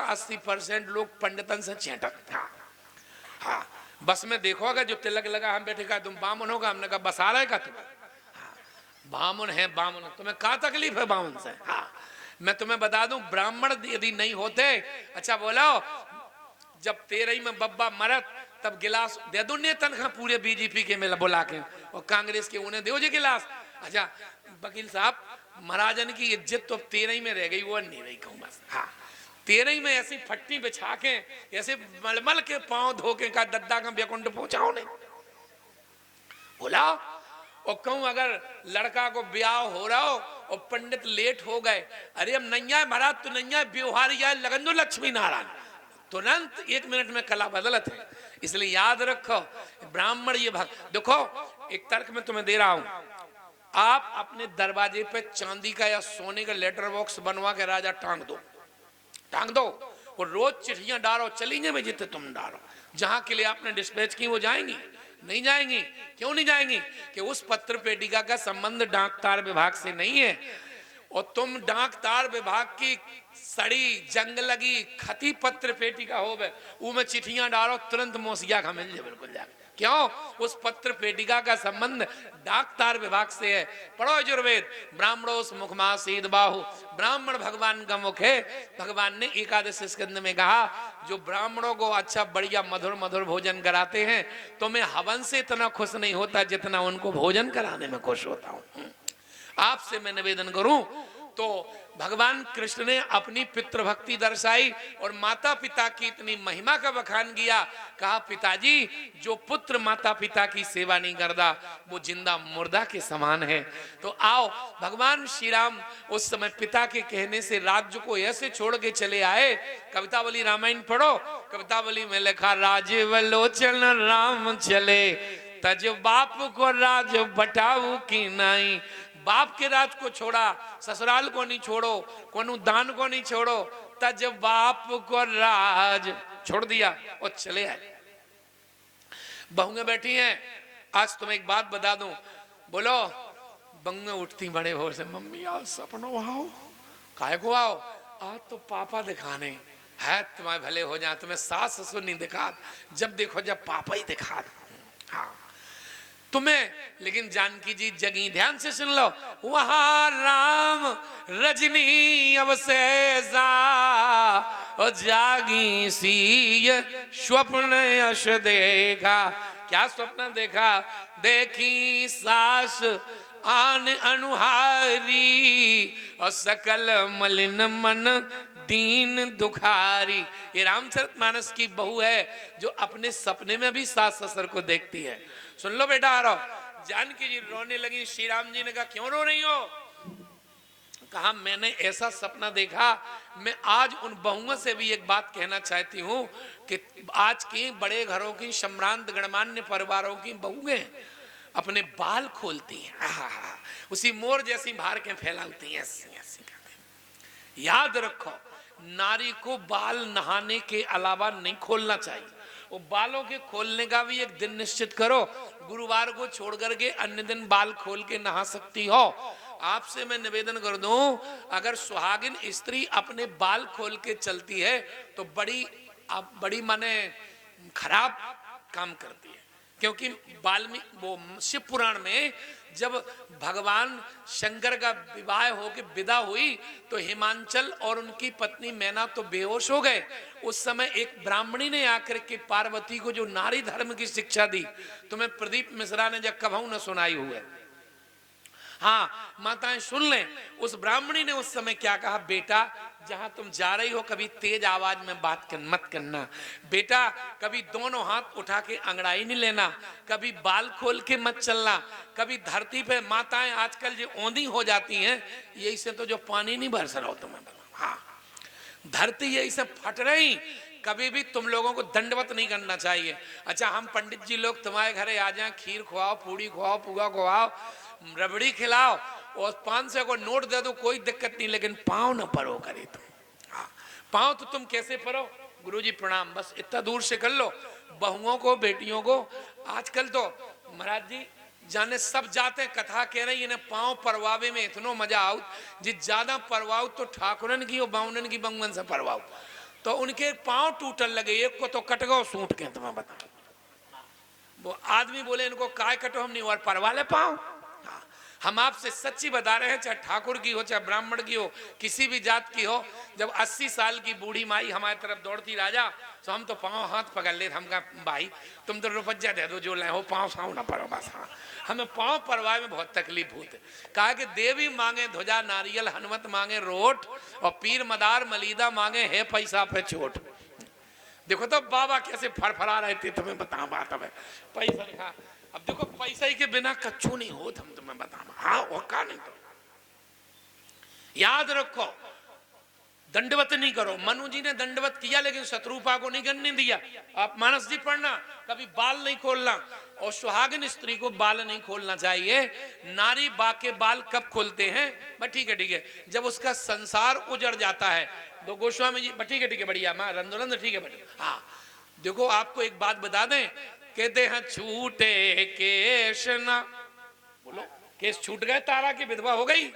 70-80% लोग पंडितन से चेटक। हाँ हाँ, बस में देखो अगर जो तिलक लगा हम बैठे का तुम बामन होगा, हमने कहा बसा रहा है का तुम? हाँ, बामन है बामन, तुम्हें क्या तकलीफ है बामन से? हाँ, मैं तुम्हें बता दूं ब्राह्मण यदि नहीं होते, अच्छा बोलो जब 13 में बब्बा मरत तब गिलास दे दो ने तनखा पूरे बीजेपी के में बुला के और कांग्रेस के उन्हें दो जे गिलास। अच्छा वकील साहब महाराजन की इज्जत तो 13 में रह गई, वो नहीं रही कहूँ बस। हाँ 13 में ऐसी फट्टी बिछा के ऐसे मलमल के पांव धोके का दद्दा का बेकुंड पहुंचाओ नहीं बोला। और कहूं अगर लड़का को ब्याह हो रहा हो और पंडित लेट हो गए, अरे अब नैया महाराज तो नैया व्यवहार या लगन दो लक्ष्मी नारायण, तुरंत 1 मिनट में कला बदलत है। इसलिए याद रखो ब्राह्मण ये भाग देखो, एक तर्क में तुम्हें दे रहा हूं, आप अपने दरवाजे पे चांदी का या सोने का लेटर बॉक्स बनवा के राजा टांग दो और रोज चिट्ठियां डालो, चली में जितने तुम डालो, जहां के लिए आपने डिस्पैच की वो जाएंगी नहीं जाएंगी? क्यों नहीं जाएंगी? कि उस पत्र पेटिका का संबंध डाक तार विभाग से नहीं है और तुम डाक तार विभाग की सड़ी जंग लगी खती पत्र पेटिका हो गए में चिट्ठियां डालो, तुरंत मोसिया का मिल जाए बिल्कुल जाए। क्यों? उस पत्र पेटिका का संबंध डाक तार विभाग से है। पढ़ो यजुर्वेद, ब्राह्मणोस मुखमासीद बाहु, ब्राह्मण भगवान का मुख है। भगवान ने एकादश स्कंद में कहा जो ब्राह्मणों को अच्छा बढ़िया मधुर मधुर भोजन कराते हैं तो मैं हवन से इतना खुश नहीं होता जितना उनको भोजन कराने में खुश होता हूं। आपसे मैं निवेदन करूं तो भगवान कृष्ण ने अपनी पितृभक्ति दर्शाई और माता पिता की इतनी महिमा का बखान किया। कहा पिताजी जो पुत्र माता पिता की सेवा नहीं करता वो जिंदा मुर्दा के समान है। तो आओ भगवान श्री राम उस समय पिता के कहने से राज्य को ऐसे छोड़ के चले आए। कवितावली रामायण पढ़ो, कवितावली में लिखा राजवलोचन राम चले तज बाप को राज बटाऊ की नाई। बाप के राज को छोड़ा, ससुराल को नहीं छोड़ो, कोनु दान को नहीं छोड़ो, तज बाप को राज छोड़ दिया और चले आए। बहुएं बैठी हैं, आज तुम्हें एक बात बता दूं, बोलो बहुएं उठती बड़े भोर से, मम्मी आज सपनों आओ। काहे को आओ? आज तो पापा दिखाने है, तुम्हारे भले हो जाए, तुम्हें सास ससुर नहीं दिखा, जब देखो जब पापा ही दिखा। हाँ तुम्हें, लेकिन जानकी जी जगी ध्यान से सुन लो, वहां राम रजनी अवसेजा और जागी सी स्वप्न यश देखा। क्या स्वप्न देखा? देखी सास आन अनुहारी और सकल मलिन मन दीन दुखारी। ये रामचरितमानस की बहू है जो अपने सपने में भी सास ससुर को देखती है। सुन लो बेटा, आ रहा। जानकी जी रोने लगी। श्री राम जी ने कहा क्यों रो रही हो? कहा मैंने ऐसा सपना देखा। मैं आज उन बहुओं से भी एक बात कहना चाहती हूँ कि आज की बड़े घरों की सम्रांत गणमान्य परिवारों की बहुएं अपने बाल खोलती हैं, उसी मोर जैसी भार के फैलाती हैं, याद रखो नारी को बाल नहाने के अलावा नहीं खोलना चाहिए। वो बालों के खोलने का भी एक दिन निश्चित करो, गुरुवार को छोड़ करके अन्य दिन बाल खोल के नहा सकती हो। आपसे मैं निवेदन कर दूं, अगर सुहागिन स्त्री अपने बाल खोल के चलती है तो बड़ी माने खराब काम करती है। क्योंकि वो शिव पुराण में जब भगवान शंकर का विवाह होके विदा हुई तो हिमांचल और उनकी पत्नी मैना तो बेहोश हो गए। उस समय एक ब्राह्मणी ने आकर के पार्वती को जो नारी धर्म की शिक्षा दी, तुम्हें प्रदीप मिश्रा ने जब कभू न सुनाई हुई है। हाँ माताएं सुन लें, उस ब्राह्मणी ने उस समय क्या कहा, बेटा जहां तुम जा रही हो कभी तेज आवाज में बात मत करना, बेटा कभी दोनों हाथ उठा के अंगड़ाई नहीं लेना, कभी बाल खोल के मत चलना, कभी धरती पे माताएं आजकल जो औंधी हो जाती हैं यही से तो जो पानी नहीं बरस रहा हो तुम्हें। हाँ धरती यही से फट रही, कभी भी तुम लोगों को दंडवत नहीं करना चाहिए। अच्छा हम पंडित जी लोग तुम्हारे घरे आ जाए, खीर खुआओ, पूड़ी खुआओ, पुआ खुआओ, रबड़ी खिलाओ और 500 को नोट दे दो, कोई दिक्कत नहीं, लेकिन पाँव न परो करे तुम। हाँ पाँव तो तुम कैसे परो? गुरुजी प्रणाम, बस इतना दूर से कर लो। बहुओं को बेटियों को आजकल तो महाराज जी जाने सब जाते कथा कह रही है, पाँव परवावे में इतनो मजा आओ, जिस ज्यादा परवाओ तो ठाकुरन की और बाउनन की बंगन से परवाओ। तो उनके पांव टूटन लगे, एक को तो कट गो सूट के, तुम्हें बता। वो आदमी बोले इनको काय कटो, हम नहीं और परवा ले पाओ। हम आपसे सच्ची बता रहे हैं, चाहे ठाकुर की हो चाहे ब्राह्मण की हो, किसी भी जात की हो, जब 80 साल की बूढ़ी माई हमारी तरफ दौड़ती राजा, तो हम तो पांव हाथ पकड़ ले, हम कहा भाई तुम तो रुपया दे दो जो लाए हो, पांव साव ना पड़ो बस। हाँ, हमें पांव परवाए में बहुत तकलीफ होती। कहा कि देवी मांगे ध्वजा नारियल, हनुमत मांगे रोट, और पीर मदार मलीदा मांगे है पैसा पे चोट। देखो तो बाबा कैसे फरफरा रहे थे, तुम्हें बता बात है पैसा लिखा। अब देखो पैसा ही के बिना कच्चू नहीं हो, हम तुम्हें बता। हाँ और का नहीं, तो याद रखो दंडवत नहीं करो। मनु जी ने दंडवत किया लेकिन शत्रुपा को नहीं करने दिया। आप मानस जी पढ़ना, कभी बाल नहीं खोलना, और सुहागिन स्त्री को बाल नहीं खोलना चाहिए। नारी बा के बाल कब खोलते हैं? बस ठीक है ठीक है, जब उसका संसार उजड़ जाता है। तो गोस्वामी जी ठीक है ठीक है बढ़िया, माँ रंधुरंध ठीक है बढ़िया। हाँ देखो आपको एक बात बता दें, कहते हैं छूटे केश ना, बोलो केस छूट गए, तारा की विधवा हो गई,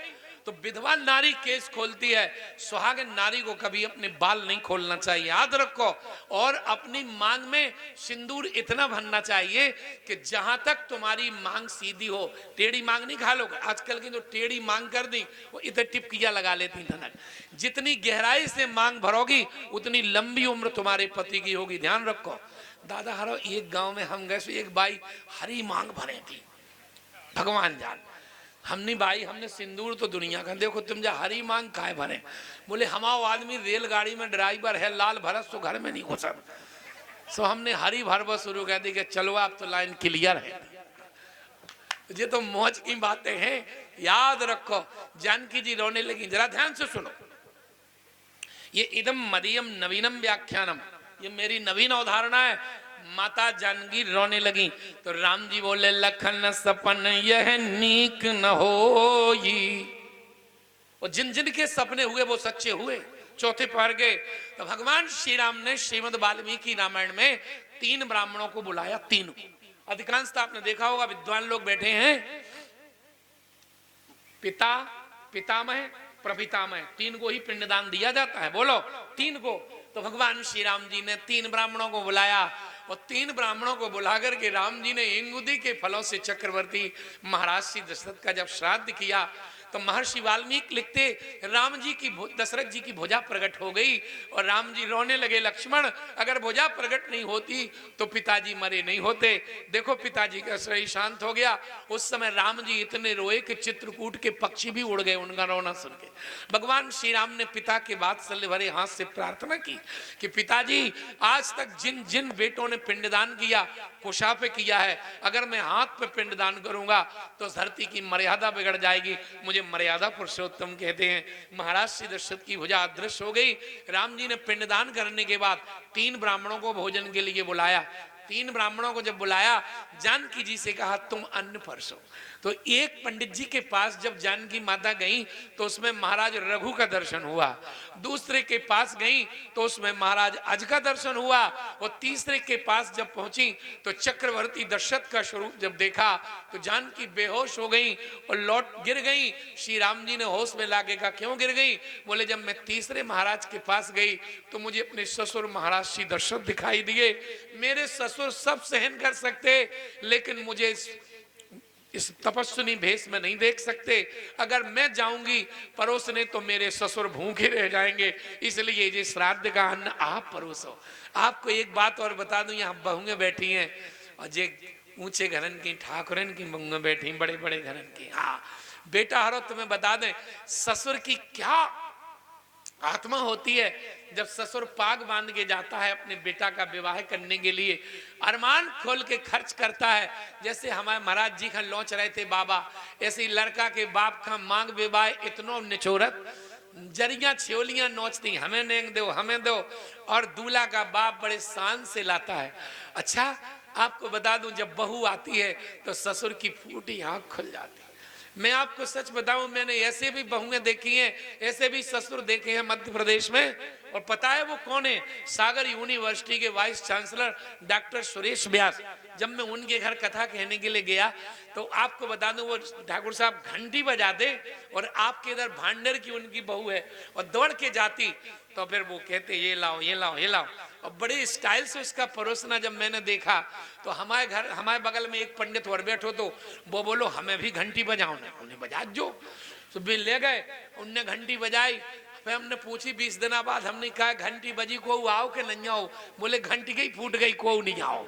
तो विधवा नारी केस खोलती है, सुहागिन नारी को कभी अपने बाल नहीं खोलना चाहिए, याद रखो। और अपनी मांग में सिंदूर इतना भरना चाहिए कि जहां तक तुम्हारी मांग सीधी हो, टेढ़ी मांग नहीं खा लोगे। आजकल की जो टेढ़ी मांग कर दी वो इतने टिपकिया लगा लेती धनक। जितनी गहराई से मांग भरोगी उतनी लंबी उम्र तुम्हारे पति की होगी, ध्यान रखो। दादा हरो एक गांव में हम गए, एक बाई हरी मांग भरे थी, भगवान जान। हमने भाई हमने सिंदूर तो दुनिया का, देखो तुम जा हरी मांग काय भरे। बोले हमारा आदमी रेलगाड़ी में ड्राइवर है, लाल भरत तो घर में नहीं घुसा। सो हमने हरी भरव शुरू कर दी कि चलो आप तो लाइन क्लियर है। ये तो मौज की बातें हैं, याद रखो। जानकी जी रोने लगी, जरा ध्यान से सुनो। ये इदम मदीयम नवीनम व्याख्यानम, ये मेरी नवीन अवधारणा है। माता जानकी रोने लगी तो राम जी बोले लखन सपन यह नीक न होई। और जिन जिन के सपने हुए वो सच्चे हुए। चौथे पहर गए तो भगवान श्री राम ने श्रीमद् वाल्मीकि रामायण में 3 ब्राह्मणों को बुलाया। 3 अधिकांशतः आपने देखा होगा विद्वान लोग बैठे हैं, पिता पितामह प्रपितामह, 3 को ही पिंडदान दिया जाता है। बोलो 3 को। तो भगवान श्री राम जी ने 3 ब्राह्मणों को बुलाया, और 3 ब्राह्मणों को बुलाकर के राम जी ने इंगुदी के फलों से चक्रवर्ती महाराज श्री दशरथ का जब श्राद्ध किया, तो महर्षि वाल्मीकि लिखते राम जी की दशरथ जी की भुजा प्रकट हो गई, और राम जी रोने लगे, लक्ष्मण अगर भुजा प्रकट नहीं होती तो पिताजी मरे नहीं होते। देखो पिताजी का शरीर शांत हो गया। उस समय राम जी इतने रोए कि चित्रकूट के पक्षी भी उड़ गए उनका रोना सुन के। भगवान श्री राम ने पिता के वात्सल्य भरे हाथ से प्रार्थना की कि पिताजी आज तक जिन जिन बेटों ने पिंडदान किया कुशा पे किया है, अगर मैं हाथ पे पिंडदान करूंगा तो धरती की मर्यादा बिगड़ जाएगी। मुझे मर्यादा पुरुषोत्तम कहते हैं। महाराज श्री दशरथ की भुजा अदृश्य हो गई। राम जी ने पिंडदान करने के बाद 3 ब्राह्मणों को भोजन के लिए बुलाया। 3 ब्राह्मणों को जब बुलाया, जानकी जी से कहा तुम अन्न परसो। तो एक पंडित जी के पास जब जानकी माता गई तो उसमें महाराज रघु का दर्शन हुआ। दूसरे के पास गई तो उसमें महाराज अज का दर्शन हुआ। और तीसरे के पास जब पहुंची तो चक्रवर्ती दशरथ का स्वरूप जब देखा तो जानकी बेहोश हो गई और लौट गिर गई। श्री राम जी ने होश में लाके कहा क्यों गिर गई? बोले जब मैं तीसरे महाराज के पास गई तो मुझे अपने ससुर महाराज श्री दशरथ दिखाई दिए। मेरे ससुर सब सहन कर सकते लेकिन मुझे इस तपस्विनी भेष में नहीं देख सकते। अगर मैं जाऊंगी परोसने तो मेरे ससुर भूखे रह जाएंगे, इसलिए ये श्राद्ध का अन्न आप परोसो। आपको एक बात और बता दूं, यहाँ बहुएं बैठी हैं और जे ऊंचे घरन की ठाकुरन की बहुएं बैठी, बड़े बड़े घरन की। हाँ बेटा हरो तुम्हें बता दें ससुर की क्या आत्मा होती है। जब ससुर पाग बांध के जाता है अपने बेटा का विवाह करने के लिए, अरमान खोल के खर्च करता है। जैसे हमारे महाराज जी का लौच रहे थे बाबा, ऐसे ही लड़का के बाप का मांग विवाह इतनो निचोरत, जरिया छियोलियां नोचती हमें नहीं दो हमें दो, और दूल्हा का बाप बड़े शान से लाता है। अच्छा आपको बता दूं जब बहू आती है तो ससुर की फूटी आंख खुल जाती है। मैं आपको सच बताऊं मैंने ऐसे भी बहुएं देखी हैं, ऐसे भी ससुर देखे हैं मध्य प्रदेश में। और पता है वो कौन है? सागर यूनिवर्सिटी के वाइस चांसलर डॉक्टर सुरेश व्यास। जब मैं उनके घर कथा कहने के लिए गया तो आपको बता दूं वो ठाकुर साहब घंटी बजाते और आपके इधर भांडर की उनकी बहू है और दौड़ के जाती तो फिर वो कहते ये लाओ ये लाओ ये लाओ, और बड़े स्टाइल से उसका परोसना जब मैंने देखा तो हमारे घर हमारे बगल में एक पंडित और बैठो तो वो बोलो हमें भी घंटी बजाओ ना, उन्हें बजा जो, तो भी ले गए, उनने घंटी बजाई। फिर हमने पूछी 20 दिन बाद, हमने कहा घंटी बजी को आओ के नहीं आओ, बोले घंटी गई फूट गई को नहीं आओ,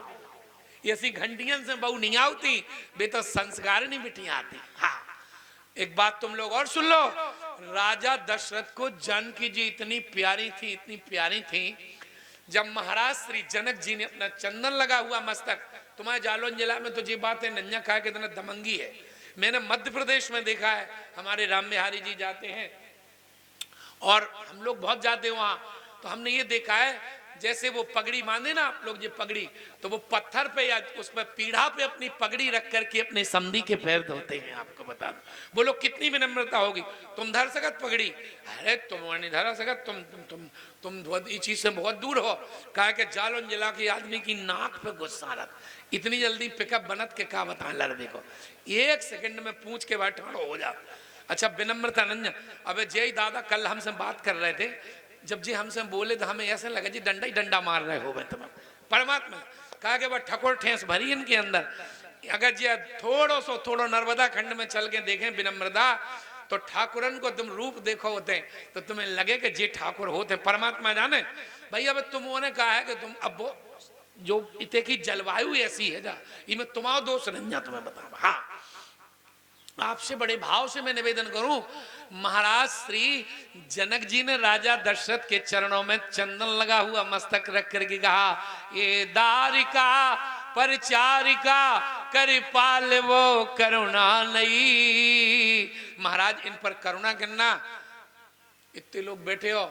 ऐसी घंटियां से बहु नहीं आती बे तो संस्कार नहीं बिटिया आती। हाँ एक बात तुम लोग और सुन लो, राजा दशरथ को जानकी जी इतनी प्यारी थी, इतनी प्यारी थी, जब महाराज श्री जनक जी ने अपना चंदन लगा हुआ मस्तक, तुम्हारे जालौन जिला में तो ये बात है नन्या कहा कितना दमंगी है, मैंने मध्य प्रदेश में देखा है, हमारे राम बिहारी जी जाते हैं और हम लोग बहुत जाते हैं वहां, तो हमने ये देखा है जैसे वो पगड़ी बांधे ना आप लोग, ये पगड़ी तो वो पत्थर पे या उस पर पीढ़ा पे अपनी पगड़ी रख करके अपने समधी के पैर धोते हैं। आपको बता दो, बोलो कितनी विनम्रता होगी, तुम धर सकत पगड़ी, अरे तुम नहीं धरा सकत, तुम इस चीज से बहुत दूर हो। कहा कि जालौन जिला के आदमी की नाक पे गुस्सा रख, इतनी जल्दी पिकअप बनत के का बता लड़, देखो 1 सेकंड में पूछ के बाद ठाड़ो हो जा। अच्छा विनम्रता नन्या, अब जय दादा कल हमसे बात कर रहे थे, जब जी हमसे बोले तो हमें ऐसा लगा जी डंडा ही डंडा मार रहे हो तुम, परमात्मा कहा कि वह ठकोर ठेस भरी इनके अंदर, अगर जी थोड़ो नर्मदा खंड में चल के देखें विनम्रता, तो ठाकुरन को तुम रूप देखो होते तो तुम्हें लगे कि जे ठाकुर होते, परमात्मा जाने भाई। अब तुमने कहा है कि तुम अब वो जो इतने की जलवायु ऐसी है जा, ये तुम्हारा दोष नहीं, तुम्हें बता। हाँ आपसे बड़े भाव से मैं निवेदन करूं, महाराज श्री जनक जी ने राजा दशरथ के चरणों में चंदन लगा हुआ मस्तक रख करके कहा, ये दारिका परिचारिका कृपाल वो करुणा नहीं। महाराज इन पर करुणा करना, इतने लोग बैठे हो,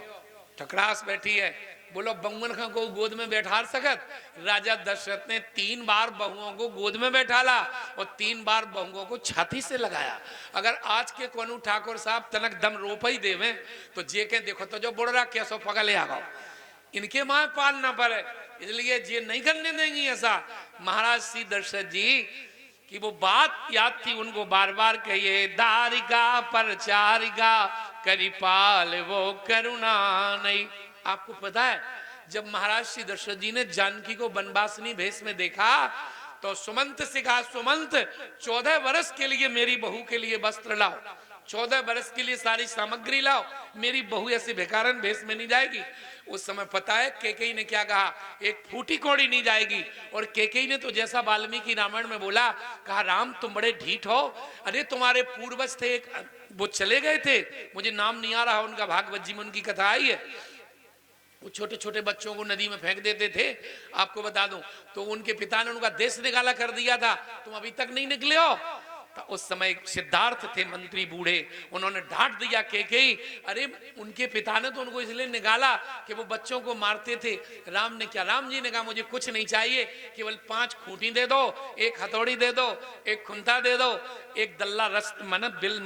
ठकरास बैठी है, बोलो बंगन खां को गोद में बैठा सकत। राजा दशरथ ने 3 बार बहुओं को गोद में बैठाला और 3 बार बहुओं को छाती से लगाया। अगर आज के कोनू ठाकुर साहब तनक दम रोप ही देवे तो जे के देखो तो जो बुढ़रा कैसो पगले आ गो, इनके मां पाल ना पड़े, इसलिए जे नहीं करने देंगी ऐसा। महाराज श्री दशरथ जी की वो बात याद थी उनको, बार बार कहिए दारिका परचारिका करिपाल वो करुणा नहीं। आपको पता है जब महाराज श्री दशरथ जी ने जानकी को बनवासनी भेष में देखा तो सुमंत से कहा, सुमंत 14 वर्ष के लिए मेरी बहू के लिए वस्त्र लाओ, 14 वर्ष के लिए सारी सामग्री लाओ, मेरी बहू ऐसे भिखारन भेष में नहीं जाएगी। उस समय पता है कैकेयी ने क्या कहा, एक फूटी कौड़ी नहीं जाएगी। और कैकेयी ने तो जैसा वाल्मीकि रामायण में बोला, कहा राम तुम बड़े ढीठ हो, अरे तुम्हारे पूर्वज थे एक वो चले गए थे, मुझे नाम नहीं आ रहा उनका, भागवत जी में उनकी कथा आई है, वो छोटे छोटे बच्चों को नदी में फेंक देते थे। आपको बता दूं तो उनके पिता ने उनका देश निकाला कर दिया था, तुम अभी तक नहीं निकले हो। तो उस समय सिद्धार्थ थे मंत्री बूढ़े, उन्होंने डांट दिया कैकेयी, अरे उनके पिता ने तो उनको इसलिए निकाला कि वो बच्चों को मारते थे। राम ने क्या, राम जी ने कहा मुझे कुछ नहीं चाहिए, केवल 5 खूंटी दे दो, 1 हथौड़ी दे दो, 1 खुंता दे दो, 1 दल्ला रस मन बिल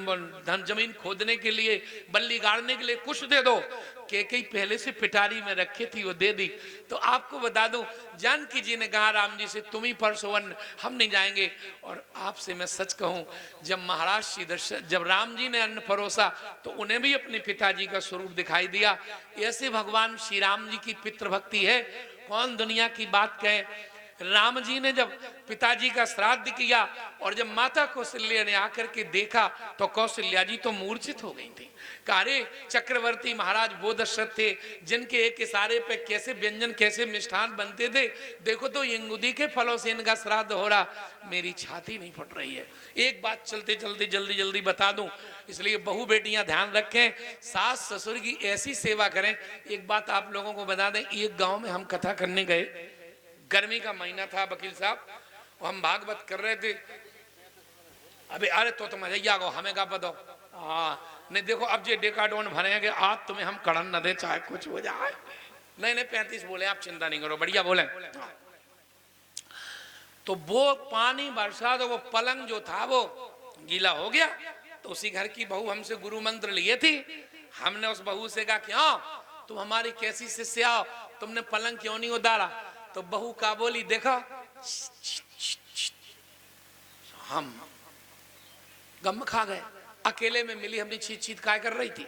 धन जमीन खोदने के लिए, बल्ली गाड़ने के लिए कुछ दे दो। कैकेयी पहले से पिटारी में रखी थी, वो दे दी। तो आपको बता दूं जानकी जी ने कहा राम जी से तुम ही परसोवन, हम नहीं जाएंगे। और आपसे मैं सच कहूं, जब महाराज श्री दशरथ जब राम जी ने अन्न परोसा तो उन्हें भी अपने पिताजी का स्वरूप दिखाई दिया। ऐसे भगवान श्री राम जी की पितृभक्ति है, कौन दुनिया की बात कहे। राम जी ने जब पिताजी का श्राद्ध किया और जब माता कौशल्या ने आकर के देखा तो कौशल्या जी तो मूर्छित हो गई थी। अरे चक्रवर्ती महाराज वो दशरथ थे जिनके एक इशारे पे कैसे व्यंजन कैसे मिष्ठान बनते थे, देखो तो इंगुदी के फलों से इनका श्राद्ध हो रहा, मेरी छाती नहीं फट रही है। एक बात चलते चलते जल्दी जल्दी बता दूं, इसलिए बहू बेटियां ध्यान रखें, सास ससुर की ऐसी सेवा करें। एक बात आप लोगों को बता दें, एक गांव में हम कथा करने गए, गर्मी का महीना था वकील साहब, हम भागवत कर रहे थे। अबे अरे तो मजा गो हमें का पता, हाँ नहीं देखो अब जो डेकाडोन भरेंगे आज तुम्हें हम कड़न न दे चाहे कुछ हो जाए। नहीं नहीं 35 बोले, आप चिंता नहीं करो, बढ़िया बोले। तो वो पानी बरसा तो वो पलंग जो था वो गीला हो गया। तो उसी घर की बहू हमसे गुरु मंत्र लिए थी, हमने उस बहू से कहा क्यों तुम हमारी कैसी शिष्य आओ, तुमने पलंग क्यों नहीं उतारा। तो बहू का बोली देखा हम गम खा गए, अकेले में मिली हमने चीत चीत काय कर रही थी।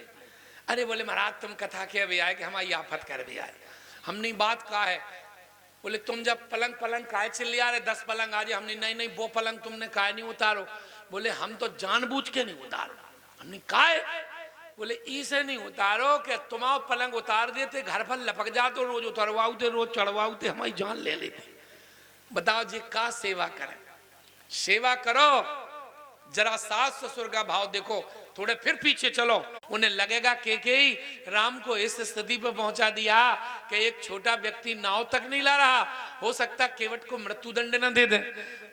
अरे बोले महाराज तुम कथा के अभी आए कि हमारी आफत कर भी आए। हमने बात कहा है। बोले तुम जब पलंग पलंग काय चिल्ली आ रहे 10 पलंग आज, हमने नहीं नहीं वो पलंग तुमने काय नहीं उतारो। बोले हम तो जानबूझ के नहीं उतारो। हमने काय? बोले इसे नहीं उतारो कि तुम्हारा पलंग उतार देते घर पर लपक जाते, रोज उतरवाते रोज चढ़वाते हमारी जान ले लेते। बताओ जी का सेवा करें? सेवा करो, जरा सास ससुर का भाव देखो। थोड़े फिर पीछे चलो, उन्हें लगेगा के ही राम को इस स्थिति पर पहुंचा दिया कि एक छोटा व्यक्ति नाव तक नहीं ला रहा, हो सकता केवट को मृत्युदंड न दे दे।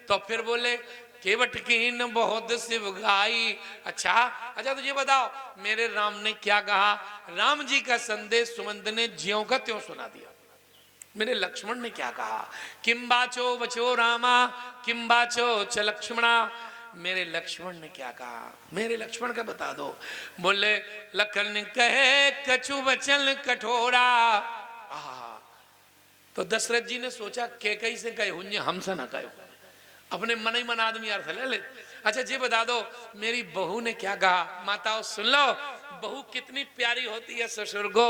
तो फिर बोले केवट की न बहुत शिव गाई। अच्छा तो ये बताओ मेरे राम ने क्या कहा? राम जी का संदेश सुमंत ने ज्यों का त्यों सुना दिया। मेरे लक्ष्मण ने क्या कहा? किम बाचो वचो रामा किम बाचो च लक्ष्मणा। मेरे लक्ष्मण ने क्या कहा? मेरे लक्ष्मण का बता दो। बोले लखन कहे कछु वचन कठोरा। तो दशरथ जी ने सोचा के कई से कहे हुन्य हमसे ना कहो, अपने मन ही मन आदमी अर्थ ले ले। अच्छा जी बता दो मेरी बहू ने क्या कहा? माताओं सुन लो, बहू कितनी प्यारी होती है ससुर को।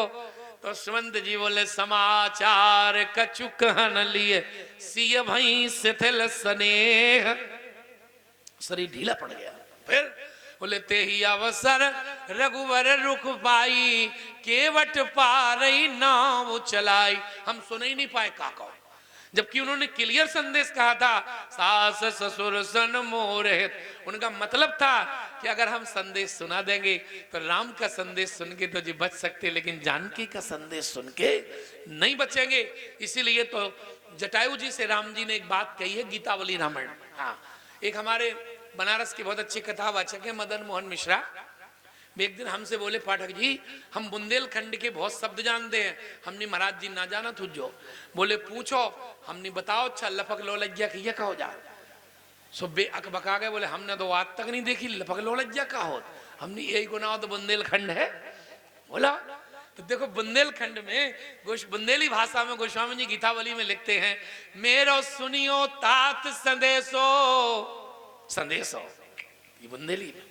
तो सुमंत जी बोले समाचार कछु कहन लिए सिय भई शिथिल स्नेह। शरीर ढीला पड़ गया। फिर बोले ते ही अवसर रघुवर रुख पाई केवट पारई नाव चलाई। हम सुन ही नहीं पाए का कहो, जबकि उन्होंने क्लियर संदेश कहा था सास ससुर सन मोरहित। उनका मतलब था कि अगर हम संदेश सुना देंगे तो राम का संदेश सुन के तो जी बच सकते, लेकिन जानकी का संदेश सुन के नहीं बचेंगे। इसीलिए तो जटायु जी से राम जी ने एक बात कही है गीतावली रामायण। हाँ, एक हमारे बनारस के बहुत अच्छे कथावाचक है मदन मोहन मिश्रा। एक दिन हमसे बोले पाठक जी हम बुंदेलखंड के बहुत शब्द जानते हैं। हमने महाराज जी ना जाना तुझो। बोले पूछो। हमने बताओ अच्छा लपक लो लज्जा की ये कहो जा। सुबे अकबका गए। बोले हमने तो आज तक नहीं देखी लपक लो लज्जा का हो। हमने यही गुना तो बुंदेलखंड है। बोला तो देखो बुंदेलखंड में बुंदेली भाषा में गोस्वामी जी गीतावली में लिखते हैं मेरो सुनियो तात संदेशो। संदेशो ये बुंदेली में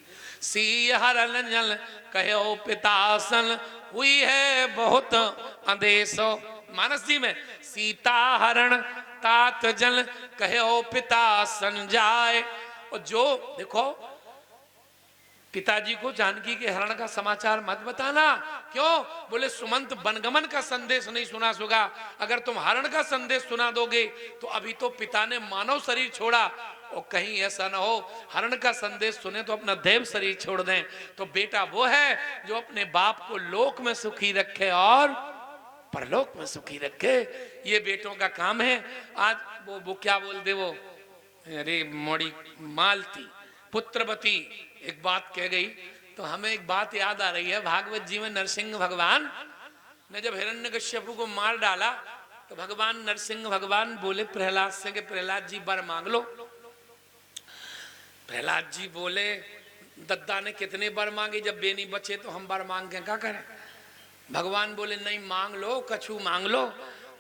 सी हरण जल कहो पितासन हुई है बहुत अंदेशो। मानस जी में सीता हरण तात जल कहो पितासन जाए। और जो देखो पिताजी को जानकी के हरण का समाचार मत बताना। क्यों? बोले सुमंत वनगमन का संदेश नहीं सुना सुगा, अगर तुम हरण का संदेश सुना दोगे तो अभी तो पिता ने मानव शरीर छोड़ा और कहीं ऐसा ना हो हरण का संदेश सुने तो अपना देव शरीर छोड़ दें। तो बेटा वो है जो अपने बाप को लोक में सुखी रखे और परलोक में सुखी रखे। ये बेटों का काम है। आज वो क्या बोलते वो अरे मोड़ी मालती पुत्रवती एक बात कह गई तो हमें एक बात याद आ रही है। भागवत जी में नरसिंह भगवान ने जब हिरण्यकश्यपु को मार डाला तो भगवान नरसिंह भगवान बोले प्रहलाद से कि प्रहलाद जी वर मांग लो। प्रहलाद जी बोले दद्दा ने कितने वर मांगे, जब बेनी बचे तो हम वर मांग के क्या करें। भगवान बोले नहीं मांग लो कछु मांग लो।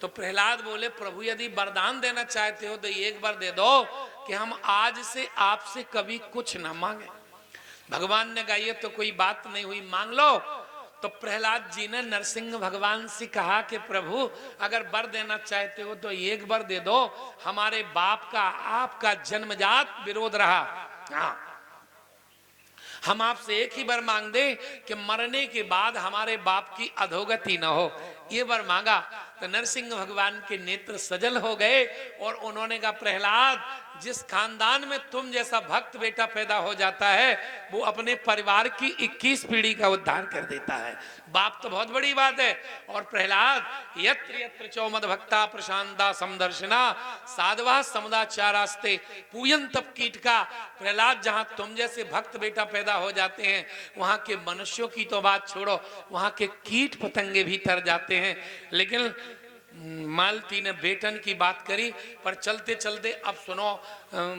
तो प्रहलाद बोले प्रभु यदि वरदान देना चाहते हो तो एक बार दे दो कि हम आज से आपसे कभी कुछ ना मांगे। भगवान ने कहा ये तो कोई बात नहीं हुई, मांग लो। तो प्रहलाद जी ने नरसिंह भगवान से कहा कि प्रभु अगर वर देना चाहते हो तो एक बार दे दो, हमारे बाप का आपका जन्मजात विरोध रहा। हाँ, हम आपसे एक ही वर मांग दे कि मरने के बाद हमारे बाप की अधोगति न हो। ये वर मांगा तो नरसिंह भगवान के नेत्र सजल हो गए और उन्होंने कहा प्रहलाद जिस खानदान में तुम जैसा भक्त बेटा पैदा हो जाता है वो अपने परिवार की 21 पीढ़ी का उद्धार कर देता है। बाप तो बहुत बड़ी बात है। और प्रहलाद यत्र यत्र चौमद भक्ता प्रशांता समदर्शना साधवा समुदाचारास्ते पूयन तप कीट का। प्रहलाद जहां तुम जैसे भक्त बेटा पैदा हो जाते हैं वहां के मनुष्यों की तो बात छोड़ो, वहां के कीट पतंगे भी तर जाते हैं। लेकिन मालती ने बेटन की बात करी पर चलते चलते अब सुनो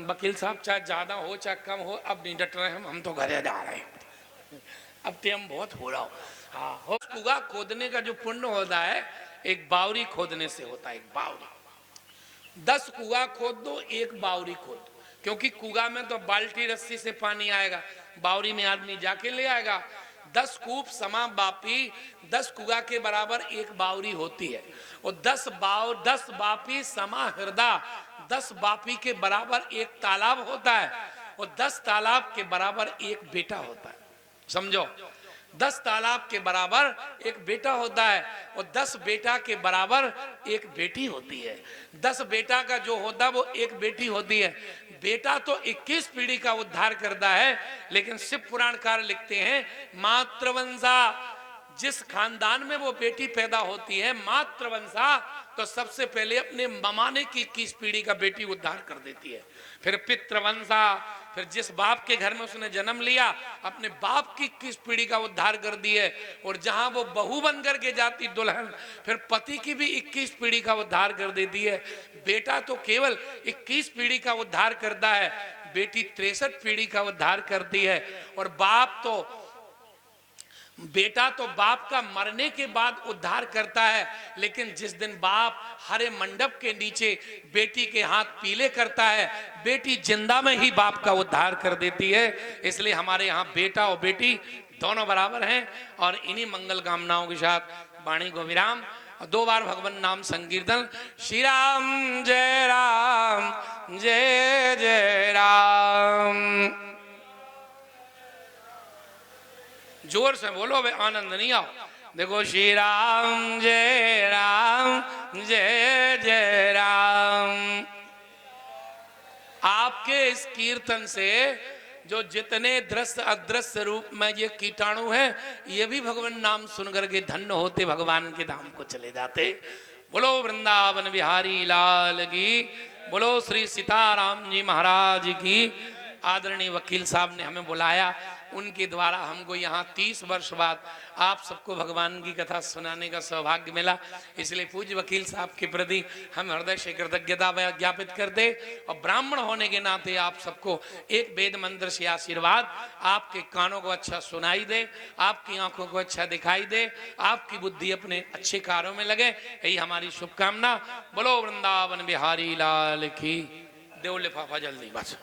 वकील साहब चाहे ज्यादा हो चाहे कम हो अब नहीं डट रहे हम तो घरे जा रहे हैं, अब टाइम बहुत हो रहा हो। हाँ हो कुआ खोदने का जो पुण्य होता है एक बावरी खोदने से होता है। एक बावरी 10 कुआ खोद दो एक बावरी खोद दो, क्योंकि कुआ में तो बाल्टी रस्सी से पानी आएगा, बावरी में आदमी जाके ले आएगा। 10 कूप समा बापी, 10 कुआ के बराबर एक बावरी होती है। और 10 बापी समा हृदय, 10 बापी के बराबर एक तालाब होता है। और 10 तालाब के बराबर एक बेटा होता है। समझो, 10 तालाब के बराबर एक बेटा होता है और 10 बेटा के बराबर एक बेटी होती है। 10 बेटा का जो होता है वो एक बेटी होती है। बेटा तो 21 पीढ़ी का उद्धार करता है, लेकिन शिव पुराणकार लिखते हैं मातृवंशा, जिस खानदान में वो बेटी पैदा होती है मातृवंशा, तो सबसे पहले अपने ममाने की 21 पीढ़ी का बेटी उद्धार कर देती है। फिर पितृवंशा, फिर जिस बाप के घर में उसने जन्म लिया अपने बाप की 21 पीढ़ी का उद्धार कर दी है। और जहां वो बहू बन करके जाती दुल्हन, फिर पति की भी 21 पीढ़ी का उद्धार कर देती है। बेटा तो केवल 21 पीढ़ी का उद्धार करता है, बेटी 63 पीढ़ी का उद्धार करती है। और बेटा तो बाप का मरने के बाद उद्धार करता है, लेकिन जिस दिन बाप हरे मंडप के नीचे बेटी के हाथ पीले करता है, बेटी जिंदा में ही बाप का उद्धार कर देती है। इसलिए हमारे यहाँ बेटा और बेटी दोनों बराबर हैं। और इन्हीं मंगल कामनाओं के साथ वाणी को विराम। 2 बार भगवान नाम संकीर्तन, श्री राम जय जय राम। जोर से बोलो, वे आनंद नहीं आओ। देखो, श्री राम जय जय राम। आपके इस कीर्तन से जो जितने दृश्य अदृश्य रूप में ये कीटाणु हैं, ये भी भगवान नाम सुनकर के धन्य होते, भगवान के धाम को चले जाते। बोलो वृंदावन बिहारी लाल की, बोलो श्री सीताराम जी महाराज की। आदरणीय वकील साहब ने हमें बुलाया, उनके द्वारा हमको यहाँ 30 वर्ष बाद आप सबको भगवान की कथा सुनाने का सौभाग्य मिला। इसलिए पूज्य वकील साहब के प्रति हम हृदय से कृतज्ञता ज्ञापित करते। और ब्राह्मण होने के नाते आप सबको एक वेद मंत्र से आशीर्वाद, आपके कानों को अच्छा सुनाई दे, आपकी आंखों को अच्छा दिखाई दे, आपकी बुद्धि अपने अच्छे कार्यों में लगे, यही हमारी शुभकामना। बोलो वृंदावन बिहारी लाल की। देव लिफाफा जल्दी बस।